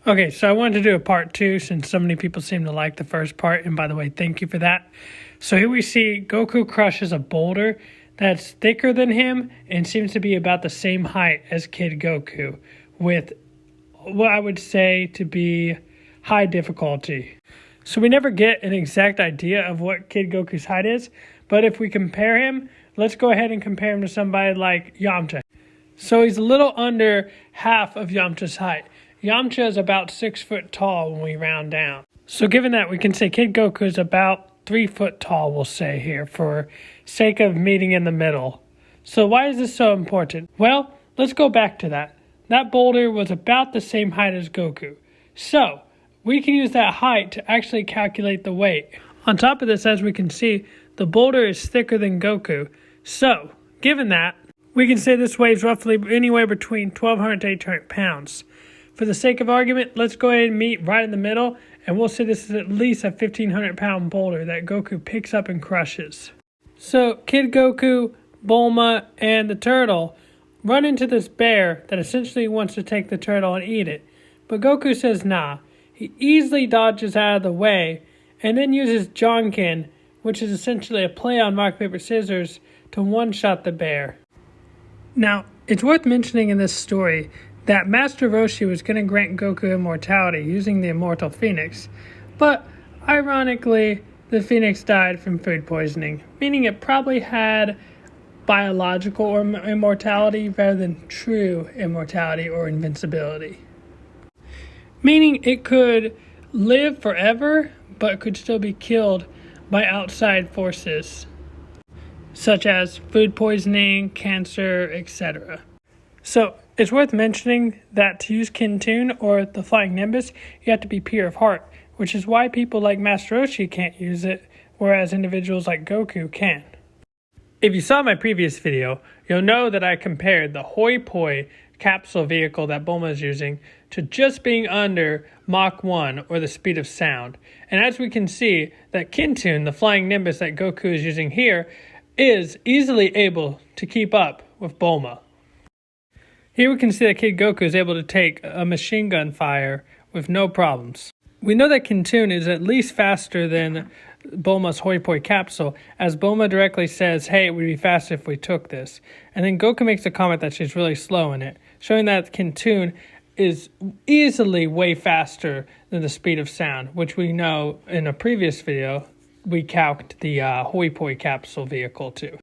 Okay, so I wanted to do a part 2 since so many people seem to like the first part. And by the way, thank you for that. So here we see Goku crushes a boulder that's thicker than him and seems to be about the same height as Kid Goku, with what I would say to be high difficulty. So we never get an exact idea of what Kid Goku's height is, but if we compare him, let's go ahead and compare him to somebody like Yamcha. So he's a little under half of Yamcha's height. Yamcha is about 6 foot tall when we round down. So given that, we can say Kid Goku is about 3 foot tall, we'll say here, for sake of meeting in the middle. So why is this so important? Well, let's go back to that. That boulder was about the same height as Goku. So we can use that height to actually calculate the weight. On top of this, as we can see, the boulder is thicker than Goku. So, given that, we can say this weighs roughly anywhere between 1,200 to 800 pounds. For the sake of argument, let's go ahead and meet right in the middle, and we'll say this is at least a 1,500 pound boulder that Goku picks up and crushes. So, Kid Goku, Bulma, and the turtle run into this bear that essentially wants to take the turtle and eat it. But Goku says nah. He easily dodges out of the way, and then uses Jonkin, which is essentially a play on rock, paper, scissors, to one-shot the bear. Now, it's worth mentioning in this story that Master Roshi was going to grant Goku immortality using the immortal Phoenix, but ironically, the Phoenix died from food poisoning, meaning it probably had biological immortality rather than true immortality or invincibility. Meaning it could live forever, but could still be killed by outside forces, such as food poisoning, cancer, etc. So, it's worth mentioning that to use Kintoon or the Flying Nimbus, you have to be pure of heart, which is why people like Master Roshi can't use it, whereas individuals like Goku can. If you saw my previous video, you'll know that I compared the Hoi Poi capsule vehicle that Bulma is using to just being under Mach 1 or the speed of sound. And as we can see, that Kintoon, the Flying Nimbus that Goku is using here, is easily able to keep up with Bulma. Here we can see that Kid Goku is able to take a machine gun fire with no problems. We know that Kintoon is at least faster than Bulma's Hoi Poi capsule, as Bulma directly says, hey, it would be faster if we took this. And then Goku makes a comment that she's really slow in it, showing that Kintoon is easily way faster than the speed of sound, which we know in a previous video we calced the Hoi Poi capsule vehicle to.